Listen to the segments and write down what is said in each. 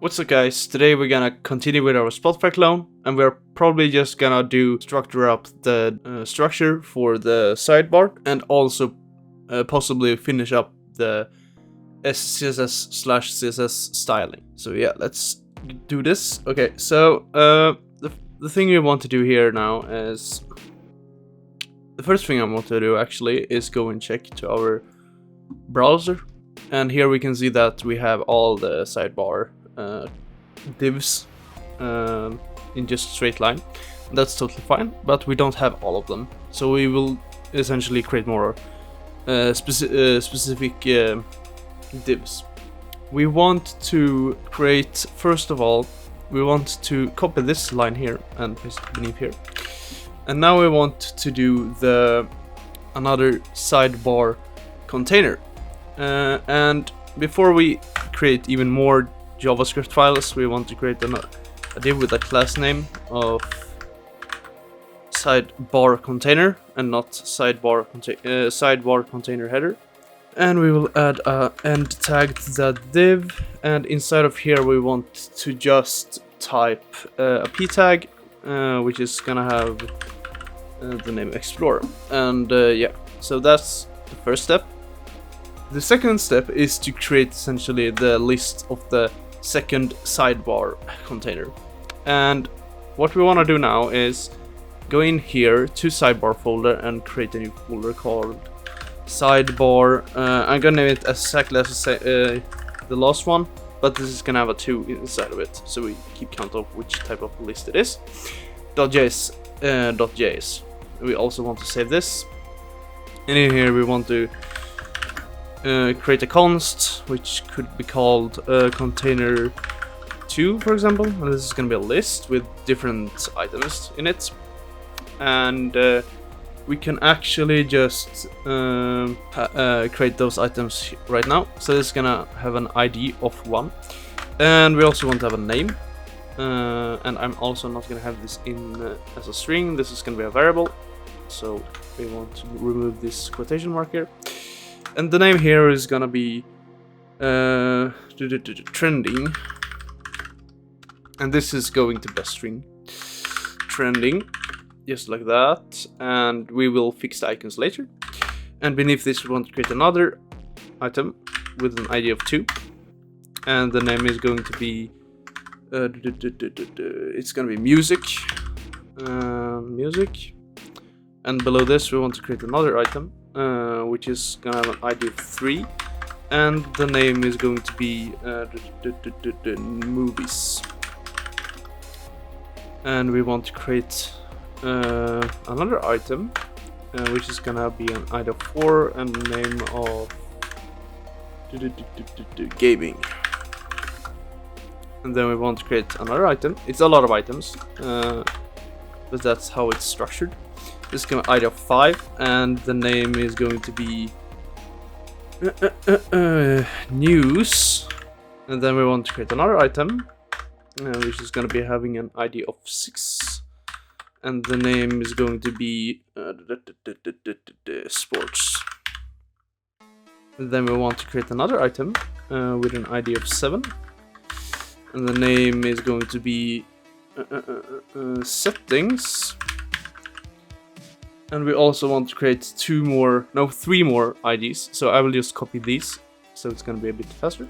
What's up guys, today we're gonna continue with our Spotify clone and we're probably just gonna structure up the structure for the sidebar and also possibly finish up the CSS/CSS styling. So yeah, let's do this. Okay, so the thing we want to do here now is, the first thing I want to do actually is go and check to our browser, and here we can see that we have all the sidebar divs in just a straight line. That's totally fine, but we don't have all of them, so we will essentially create more specific divs. We want to create, first of all, we want to copy this line here and paste it beneath here, and now we want to do another sidebar container, and before we create even more JavaScript files, we want to create a div with a class name of sidebar container and not sidebar container header. And we will add a end tag to that div, and inside of here we want to just type a p tag, which is gonna have the name Explorer. And yeah, so that's the first step. The second step is to create essentially the list of the second sidebar container. And what we want to do now is go in here to sidebar folder and create a new folder called sidebar. I'm gonna name it exactly as the last one, but this is gonna have a 2 inside of it, so we keep count of which type of list it is. .js. We also want to save this, and in here we want to create a const, which could be called container2, for example, and this is going to be a list with different items in it, and we can actually just create those items right now. So this is going to have an ID of 1, and we also want to have a name, and I'm also not going to have this in as a string. This is going to be a variable, so we want to remove this quotation mark here. And the name here is gonna be trending, and this is going to be a string trending, just like that. And we will fix the icons later. And beneath this, we want to create another item with an ID of 2, and the name is going to be it's gonna be music. And below this, we want to create another item, which is gonna have an ID of 3, and the name is going to be movies. And we want to create another item, which is gonna be an ID of 4 and the name of gaming. And then we want to create another item. It's a lot of items, but that's how it's structured. This is going to be ID of 5, and the name is going to be news. And then we want to create another item, which is going to be having an ID of 6, and the name is going to be sports. And then we want to create another item with an ID of 7, and the name is going to be settings. And we also want to create 3 more IDs, so I will just copy these, so it's going to be a bit faster.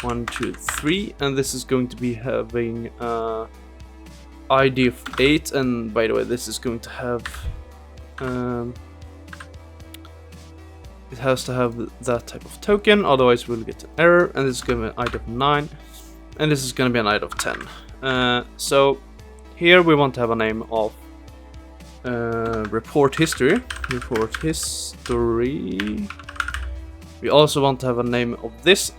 1, 2, 3, and this is going to be having ID of 8, and by the way, this is going to have it has to have that type of token, otherwise we'll get an error. And this is going to be an ID of 9, and this is going to be an ID of 10. So here we want to have a name of report history. We also want to have a name of this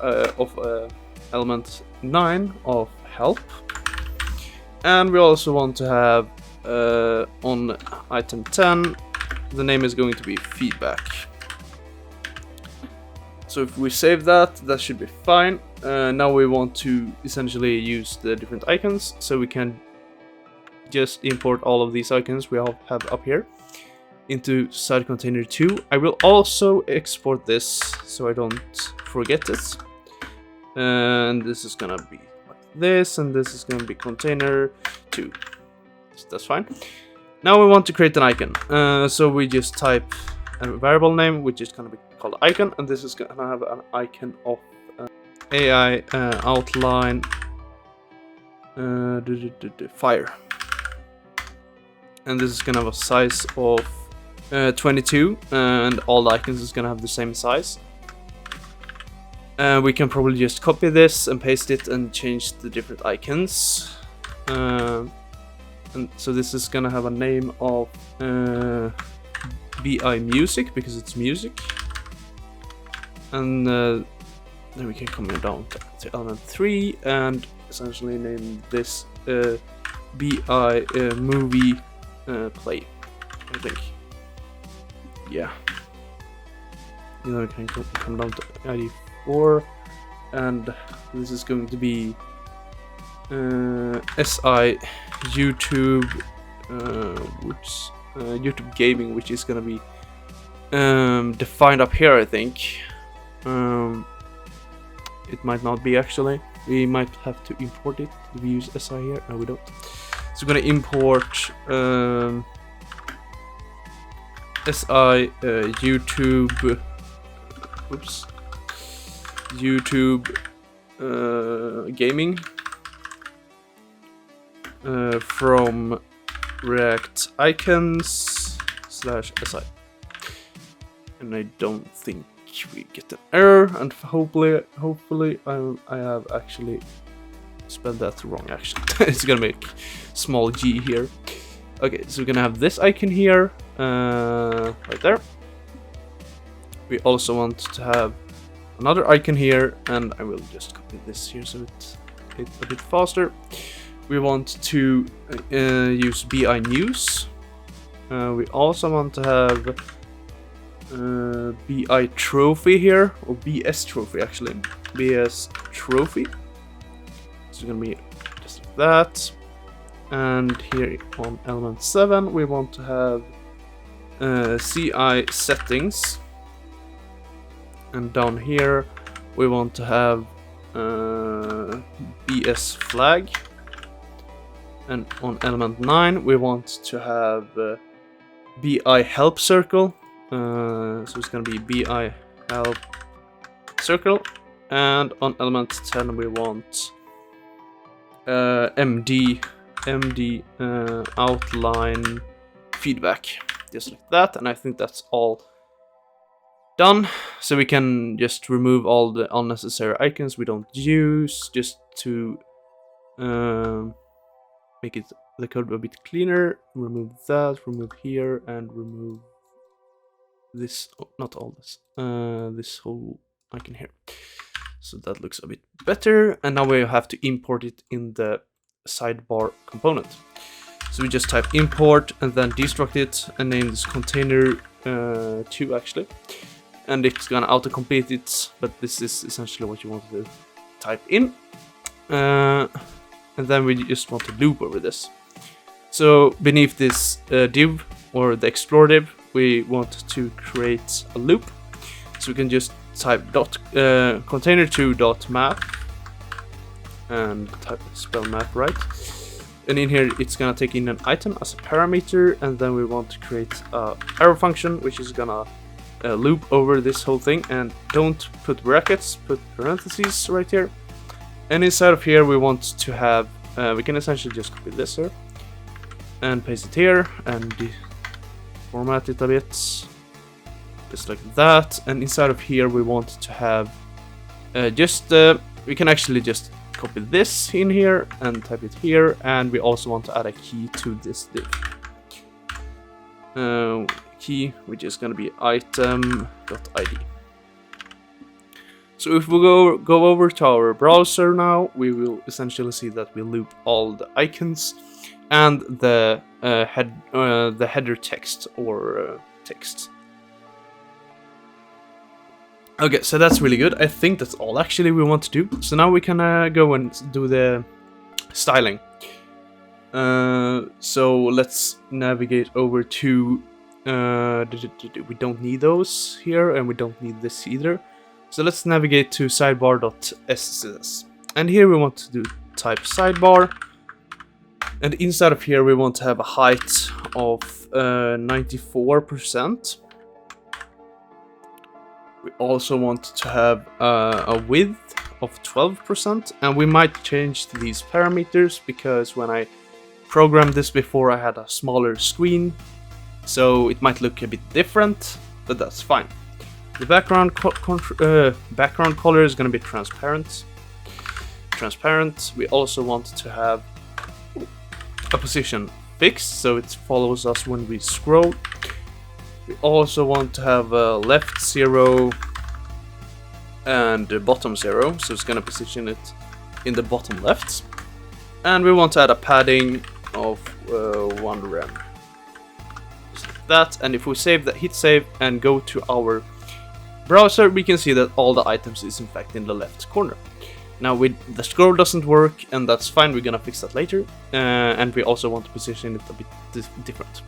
element 9 of help, and we also want to have on item 10, the name is going to be feedback. So if we save that should be fine. Now we want to essentially use the different icons, so we can just import all of these icons we all have up here into side container 2. I will also export this so I don't forget it, and this is gonna be like this, and this is going to be container 2. So that's fine. Now we want to create an icon. So we just type a variable name, which is going to be called icon, and this is going to have an icon of AI outline fire. And this is going to have a size of 22, and all the icons is going to have the same size. We can probably just copy this and paste it and change the different icons. And so this is gonna have a name of BI music because it's music. And then we can come down to element 3 and essentially name this BI movie play, I think. Yeah. You know, we can come down to ID 4, and this is going to be SI YouTube YouTube gaming, which is gonna be defined up here, I think. It might not be actually. We might have to import it. Do we use SI here? No, we don't. So we're gonna import SI YouTube. Oops. YouTube gaming from React icons /si, and I don't think we get an error, and hopefully I have actually spelled that wrong. Actually, it's gonna make small g here. Okay, so we're gonna have this icon here, right there. We also want to have another icon here, and I will just copy this here so it's a bit faster. We want to use BI news. We also want to have BI trophy here, or BS trophy actually. BS trophy. So it's gonna be just like that. And here on element 7 we want to have CI settings. And down here we want to have BS flag. And on element 9 we want to have BI help circle. So it's gonna be BI help circle. And on element 10 we want MD outline feedback, just like that. And I think that's all done. So we can just remove all the unnecessary icons we don't use, just to make it the code a bit cleaner. Remove that, remove here, and remove this. Oh, not all this. This whole icon here. So that looks a bit better. And now we have to import it in the sidebar component. So we just type import and then destruct it and name this container 2 actually. And it's gonna autocomplete it, but this is essentially what you want to type in. And then we just want to loop over this. So beneath this div, or the explore div, we want to create a loop. So we can just type container2.map and spell map right. And in here it's gonna take in an item as a parameter, and then we want to create a arrow function which is gonna loop over this whole thing. And don't put brackets, put parentheses right here. And inside of here we want to have we can essentially just copy this here and paste it here and format it a bit, just like that. And inside of here we want to have we can actually just copy this in here and type it here, and we also want to add a key to this div. Key which is going to be item.id. So if we go over to our browser now, we will essentially see that we loop all the icons and the header text or text. Okay, so that's really good. I think that's all actually we want to do. So now we can go and do the styling. So let's navigate over to we don't need those here, and we don't need this either. So let's navigate to sidebar.css, and here we want to do type sidebar, and inside of here we want to have a height of 94%. We also want to have a width of 12%, and we might change these parameters because when I programmed this before I had a smaller screen, so it might look a bit different, but that's fine. The background color is going to be transparent. We also want to have a position fixed, so it follows us when we scroll. We also want to have a left 0 and a bottom 0, so it's going to position it in the bottom left. And we want to add a padding of 1 rem. Just like that. And if we save that, hit save and go to our browser, we can see that all the items is in fact in the left corner. Now the scroll doesn't work, and that's fine, we're gonna fix that later. And we also want to position it a bit different.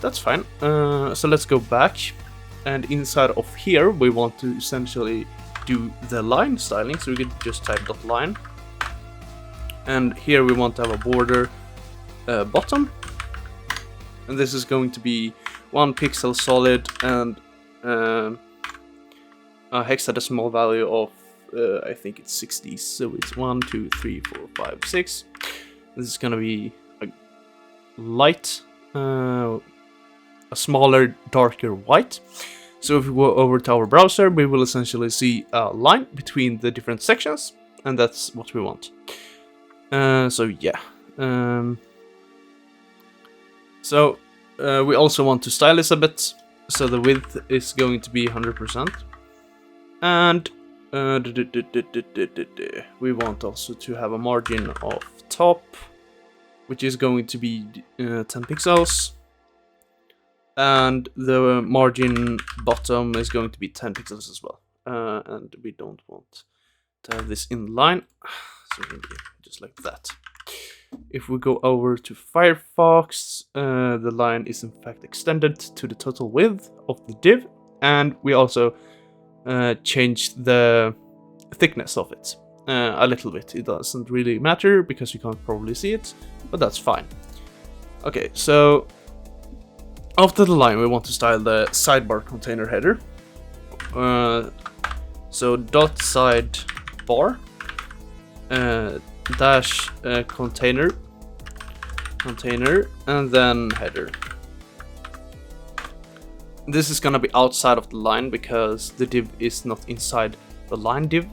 That's fine. So let's go back, and inside of here we want to essentially do the line styling, so we could just type .line. And here we want to have a border bottom, and this is going to be 1 pixel solid and a hexadecimal value of I think it's 60, so it's 1, 2, 3, 4, 5, 6. This is gonna be a light, a smaller, darker white. So if we go over to our browser, we will essentially see a line between the different sections, and that's what we want. So yeah. We also want to style this a bit, so the width is going to be 100%. And we want also to have a margin of top, which is going to be 10 pixels. And the margin bottom is going to be 10 pixels as well. And we don't want to have this in line, so maybe just like that. If we go over to Firefox, the line is in fact extended to the total width of the div, and we also changed the thickness of it a little bit. It doesn't really matter because you can't probably see it, but that's fine. Okay, so after the line we want to style the sidebar container header. So dot sidebar dash container and then header. This is gonna be outside of the line because the div is not inside the line div.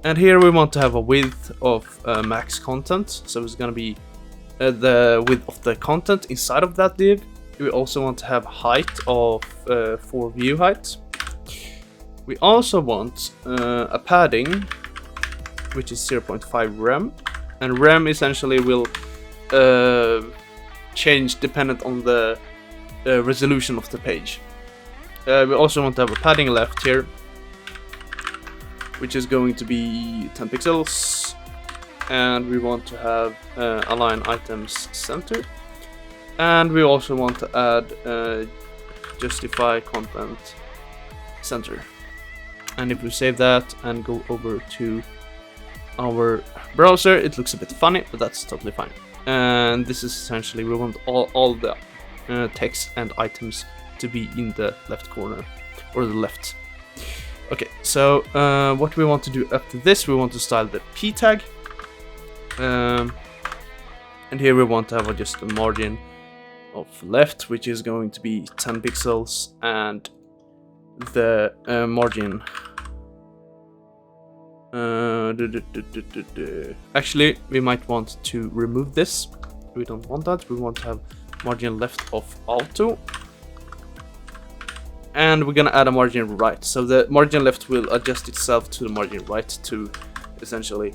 And here we want to have a width of max content, so it's gonna be the width of the content inside of that div. We also want to have height of 4 view height. We also want a padding, which is 0.5 rem, and rem essentially will change dependent on the resolution of the page. We also want to have a padding left here, which is going to be 10 pixels, and we want to have align items center, and we also want to add justify content center. And if we save that and go over to our browser, it looks a bit funny, but that's totally fine. And this is essentially, we want all the text and items to be in the left corner, or the left. Okay, so what we want to do after this, we want to style the p tag. And here we want to have just a margin of left, which is going to be 10 pixels, and the margin actually we might want to remove this. We don't want that. We want to have margin left of auto, and we're gonna add a margin right, so the margin left will adjust itself to the margin right to essentially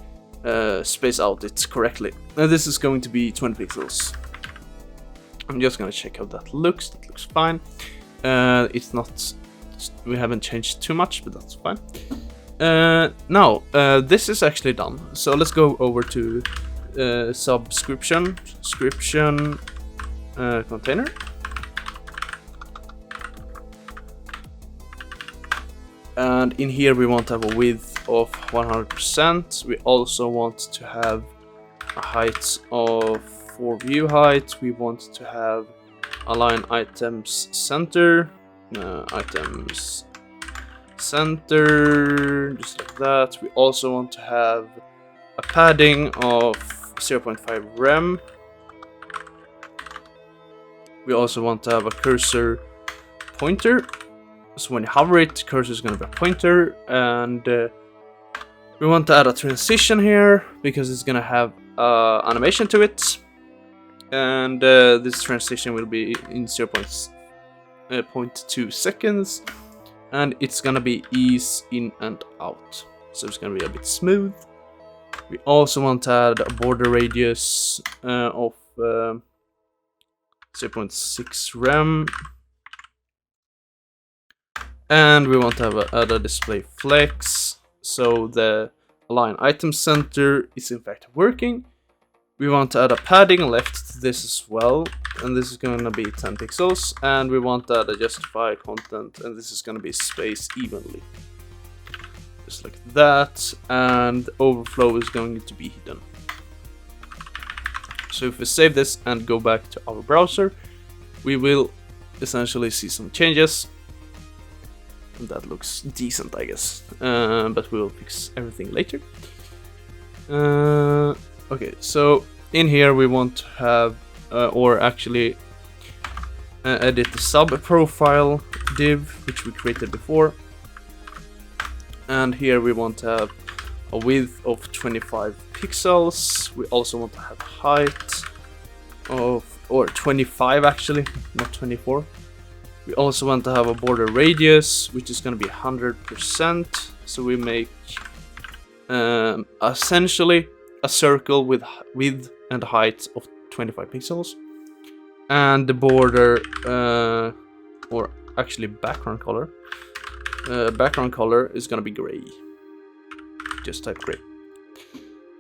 space out it correctly. Now this is going to be 20 pixels. I'm just gonna check how that looks. That looks fine. It's not, we haven't changed too much, but that's fine. Now this is actually done, so let's go over to subscription container, and in here we want to have a width of 100%. We also want to have a height of for view height. We want to have align items center, items center, just like that. We also want to have a padding of 0.5 rem. We also want to have a cursor pointer. So when you hover it, cursor is going to be a pointer, and we want to add a transition here because it's going to have animation to it, and this transition will be in 0.2 seconds, and it's going to be ease in and out, so it's going to be a bit smooth. We also want to add a border radius of 0.6 rem. And we want to add a display flex, so the align item center is in fact working. We want to add a padding left to this as well, and this is going to be 10 pixels. And we want to add a justify content, and this is going to be spaced evenly. Just like that, and overflow is going to be hidden. So if we save this and go back to our browser, we will essentially see some changes. And that looks decent, I guess, but we will fix everything later. Okay, so in here we want to have, or actually edit the sub profile div, which we created before. And here we want to have a width of 25 pixels. We also want to have height of, or 25 actually, not 24. We also want to have a border radius, which is going to be 100%. So we make essentially a circle with width and height of 25 pixels. And the border, or actually background color is going to be gray. Just type gray.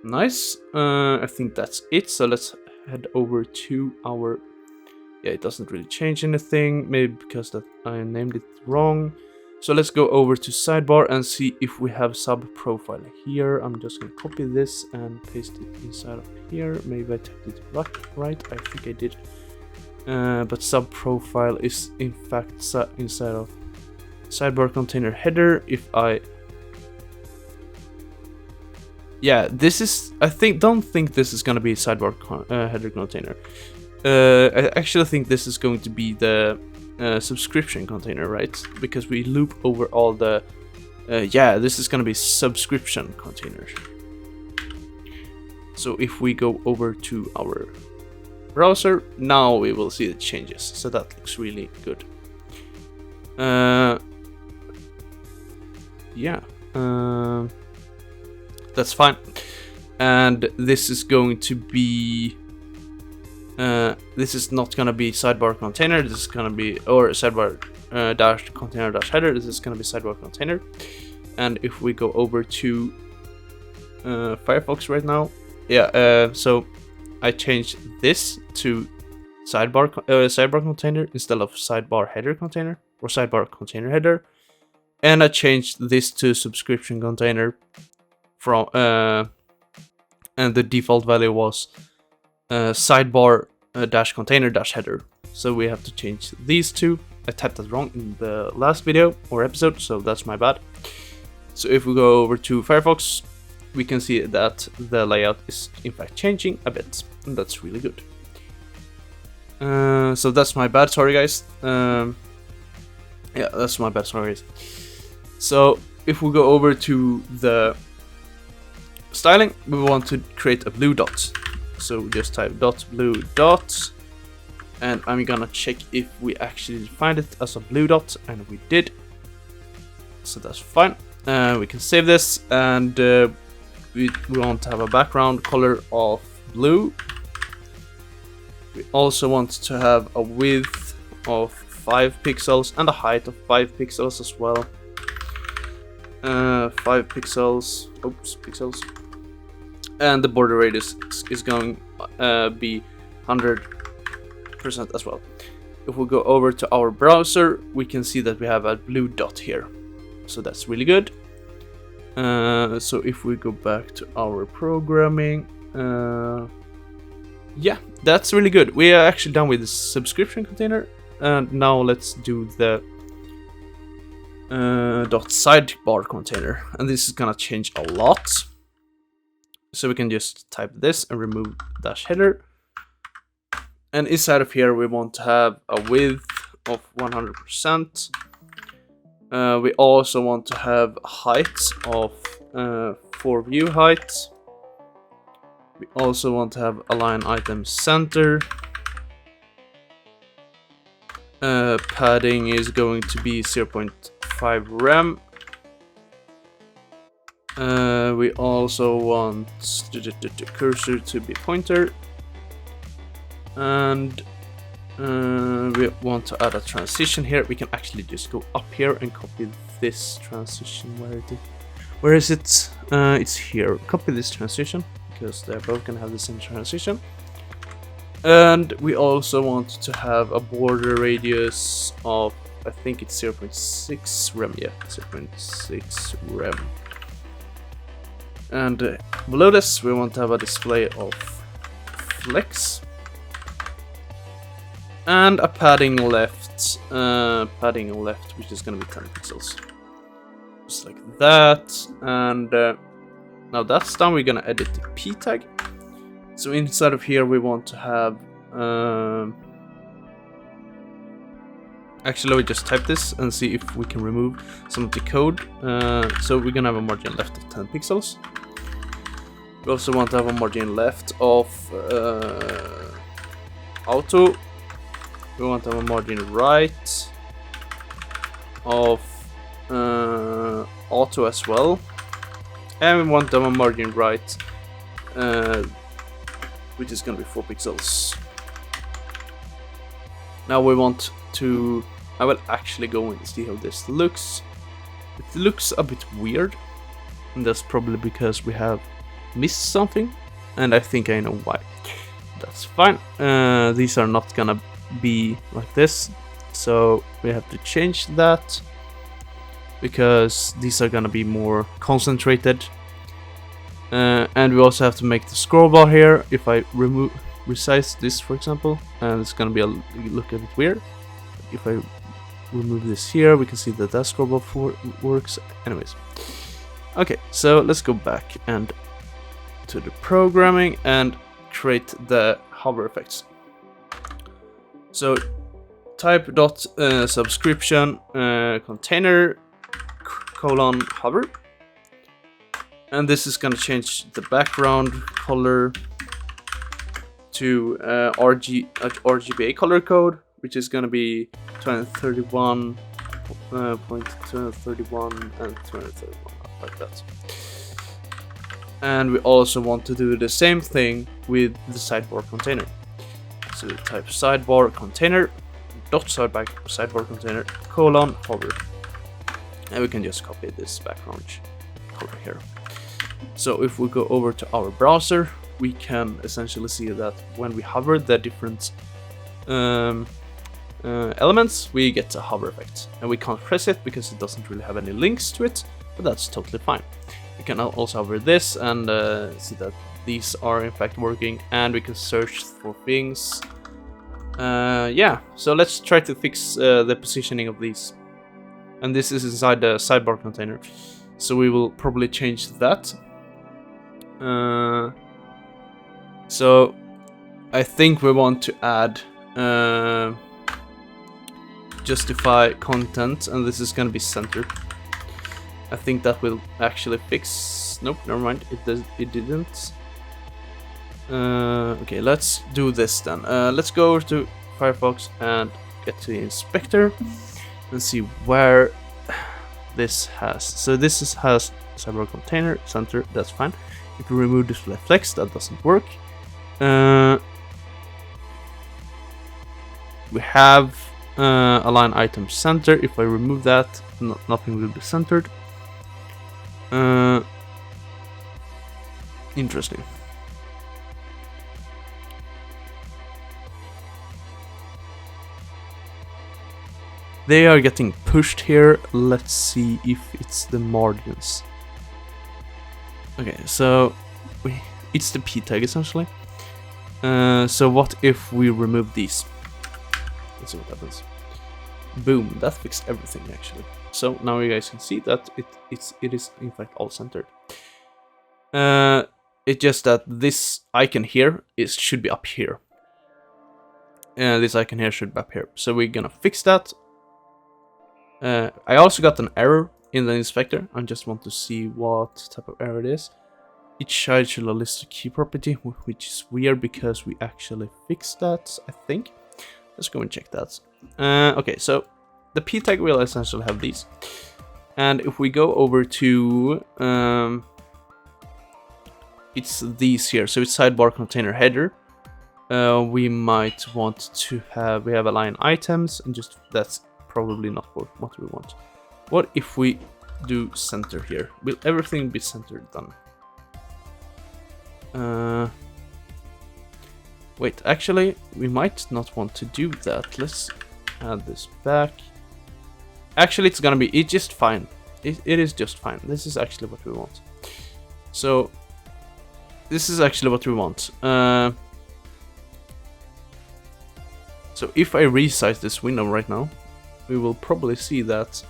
Nice. I think that's it. So let's head over to our... Yeah, it doesn't really change anything, maybe because that I named it wrong. So let's go over to sidebar and see if we have sub profile here. I'm just gonna copy this and paste it inside of here. Maybe I typed it right. I think I did. But sub profile is in fact inside of sidebar container header. If I... Yeah, this is... don't think this is gonna be sidebar header container. I actually think this is going to be the subscription container, right? Because we loop over all the... yeah, this is going to be subscription container. So if we go over to our browser, now we will see the changes. So that looks really good. Yeah, that's fine. And this is going to be... this is not gonna be sidebar container. This is gonna be, or sidebar dash container dash header. This is gonna be sidebar container. And if we go over to Firefox right now, yeah. So I changed this to sidebar container instead of sidebar header container or sidebar container header, and I changed this to subscription container from and the default value was sidebar dash container dash header. So we have to change these two. I typed that wrong in the last video or episode, so that's my bad. So if we go over to Firefox, we can see that the layout is in fact changing a bit, and that's really good. So that's my bad, sorry guys. Yeah, that's my bad, sorry guys. So if we go over to the styling, we want to create a blue dot. So just type dot blue dot, and I'm gonna check if we actually defined it as a blue dot, and we did. So that's fine. We can save this, and we want to have a background color of blue. We also want to have a width of 5 pixels and a height of 5 pixels as well. 5 pixels, oops, pixels. And the border radius is going to be 100% as well. If we go over to our browser, we can see that we have a blue dot here. So that's really good. So if we go back to our programming, yeah, that's really good. We are actually done with the subscription container, and now let's do the .sidebar container, and this is gonna change a lot. So we can just type this and remove dash header, and inside of here we want to have a width of 100%. We also want to have a height of 4 view height. We also want to have align item center. Padding is going to be 0.5 rem. We also want the cursor to be pointer, and we want to add a transition here. We can actually just go up here and copy this transition. Where is it? It's here. Copy this transition because they're both gonna have the same transition. And we also want to have a border radius of, I think it's 0.6 rem. Yeah, 0.6 rem. And below this, we want to have a display of flex. And a padding left, which is going to be 10 pixels. Just like that. And now that's done, we're going to edit the p tag. So inside of here, we want to have... actually, let me just type this and see if we can remove some of the code. So we're going to have a margin left of 10 pixels. We also want to have a margin left of auto. We want to have a margin right of auto as well. And we want to have a margin right, which is going to be 4 pixels. Now we want to... I will actually go and see how this looks. It looks a bit weird. And that's probably because we have missed something. And I think I know why. That's fine. These are not gonna be like this, so we have to change that because these are gonna be more concentrated, and we also have to make the scroll bar here. If I resize this, for example, and it's gonna be look a bit weird. If I remove this here, we can see that that scroll bar works. Anyways, okay, so let's go back and to the programming and create the hover effects. So type dot subscription container colon hover, and this is gonna change the background color to RGBA color code, which is gonna be 2031, 2031 and 2031, like that. And we also want to do the same thing with the sidebar container. So type sidebar container dot sidebar container colon hover, and we can just copy this background color here. So if we go over to our browser, we can essentially see that when we hover the different elements, we get a hover effect, and we can't press it because it doesn't really have any links to it, but that's totally fine. We can also hover this and see that these are in fact working, and we can search for things. Yeah, so let's try to fix the positioning of these. And this is inside the sidebar container, so we will probably change that. So I think we want to add justify content, and this is going to be centered. I think that will actually fix. Nope, never mind. It didn't. Okay, let's do this then. Let's go over to Firefox and get to the inspector and see where this has. So this has sidebar container center. That's fine. If we remove display flex, that doesn't work. We have align item center. If I remove that, nothing will be centered. Interesting. They are getting pushed here. Let's see if it's the margins. Okay, so it's the p tag essentially. So what if we remove these? Let's see what happens. Boom, that fixed everything actually. So now you guys can see that it is in fact all centered. It's just that this icon here should be up here. This icon here should be up here. So we're gonna fix that. I also got an error in the inspector. I just want to see what type of error it is. Each child should list a key property, which is weird because we actually fixed that, I think. Let's go and check that. Okay, so the p tag will essentially have these. And if we go over to it's these here, so it's sidebar container header. We might want to have, we have align items, and just that's probably not what we want. What if we do center here? Will everything be centered then? Wait, actually, we might not want to do that. Let's add this back. Actually, it's gonna be, it's just fine. It is just fine. This is actually what we want. So, this is actually what we want. So if I resize this window right now, we will probably see that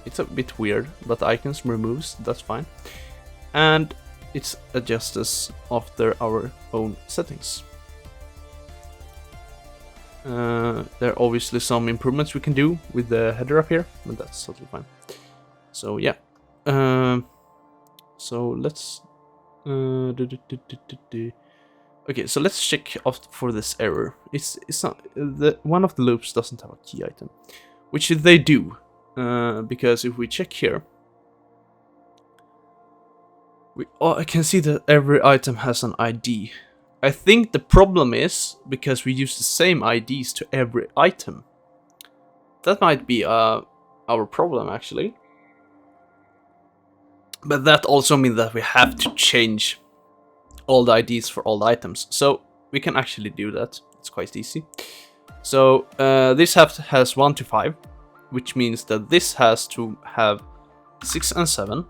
it's a bit weird, but the icons removes, that's fine. And it's adjusts after our own settings. There are obviously some improvements we can do with the header up here, but that's totally fine. So yeah. So let's okay, so let's check out for this error. It's not one of the loops doesn't have a key item, which they do, because if we check here, I can see that every item has an ID. I think the problem is because we use the same IDs to every item. That might be our problem actually. But that also means that we have to change all the IDs for all the items. So we can actually do that. It's quite easy. So this has 1 to 5, which means that this has to have 6 and 7.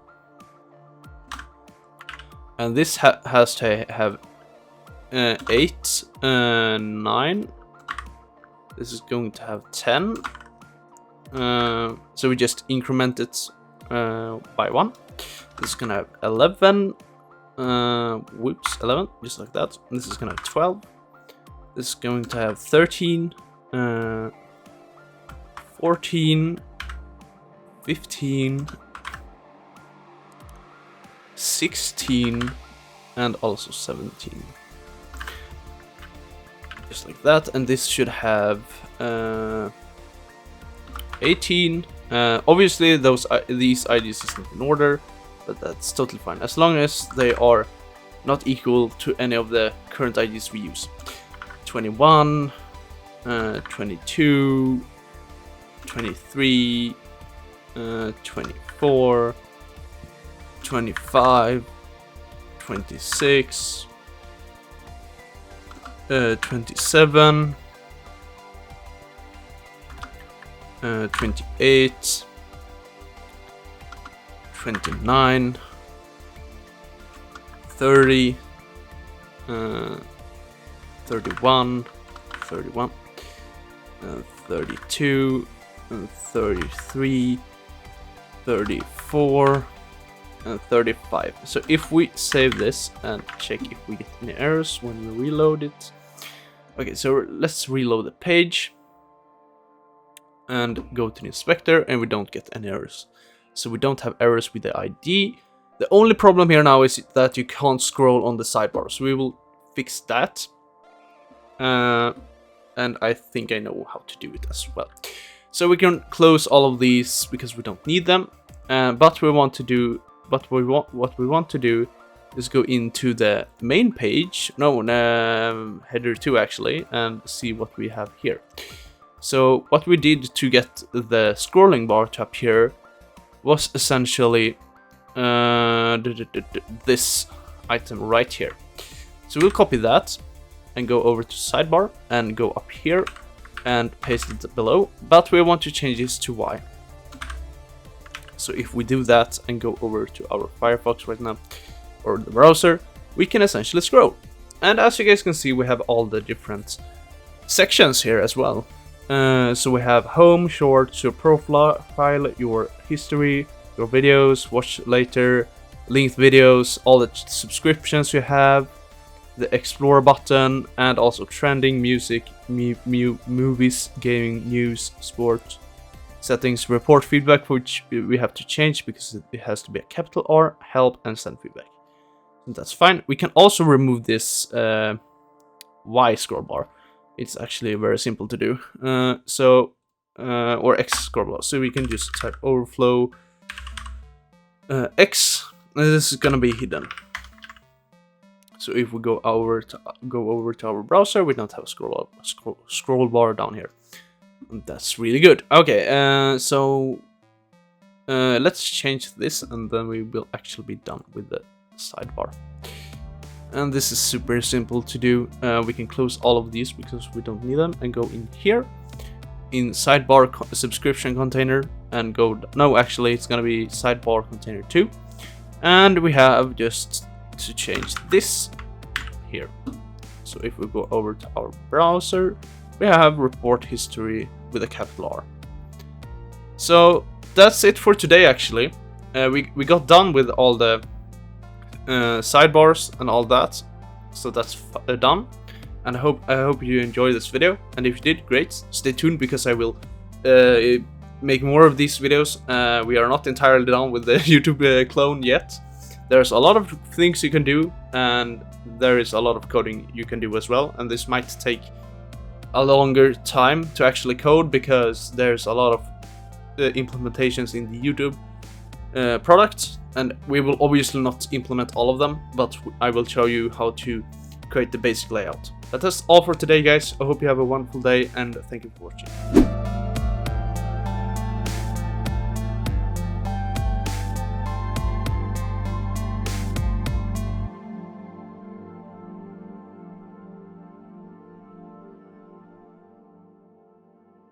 And this has to have 8 and 9. This is going to have 10. So we just increment it by 1. This is gonna have 11. Whoops, 11, just like that. This is gonna have 12. This is going to have 13, 14, 15, 16, and also 17. Just like that, and this should have 18. Obviously, these IDs isn't in order, but that's totally fine as long as they are not equal to any of the current IDs we use. 21, 22, 23, 24, 25, 26, 27, 28, 29, 30, 31, 32, 33, 34, and 35. So if we save this and check if we get any errors when we reload it. Okay, so let's reload the page and go to the inspector, and we don't get any errors. So we don't have errors with the ID. The only problem here now is that you can't scroll on the sidebar. So we will fix that. And I think I know how to do it as well. So we can close all of these because we don't need them. What we want to do is go into the main page, header 2 actually, and see what we have here. So what we did to get the scrolling bar to appear was essentially this item right here. So we'll copy that and go over to sidebar and go up here and paste it below, but we want to change this to Y. So if we do that and go over to our Firefox right now, or the browser, we can essentially scroll. And as you guys can see, we have all the different sections here as well. So we have home, shorts, your profile, your history, your videos, watch later, linked videos, all the subscriptions you have, the explore button, and also trending, music, movies, gaming, news, sport, settings, report feedback, which we have to change because it has to be a capital R, help, and send feedback. And that's fine. We can also remove this Y scroll bar. It's actually very simple to do. Or X scroll bar. So we can just type overflow X. And this is gonna be hidden. So if we go over to our browser, we don't have a scroll bar down here. And that's really good. Okay, let's change this, and then we will actually be done with the sidebar. And this is super simple to do. We can close all of these because we don't need them, and go in here in sidebar subscription container and go. No, actually, it's gonna be sidebar container 2, and we have just to change this here. So if we go over to our browser, we have report history with a capital R. So that's it for today. Actually, we got done with all the sidebars and all that, so that's done. And I hope you enjoyed this video, and if you did, great. Stay tuned because I will make more of these videos. We are not entirely done with the YouTube clone yet. There's a lot of things you can do, and there is a lot of coding you can do as well, and this might take a longer time to actually code because there's a lot of implementations in the YouTube product, and we will obviously not implement all of them, but I will show you how to create the basic layout. But that's all for today, guys. I hope you have a wonderful day, and thank you for watching.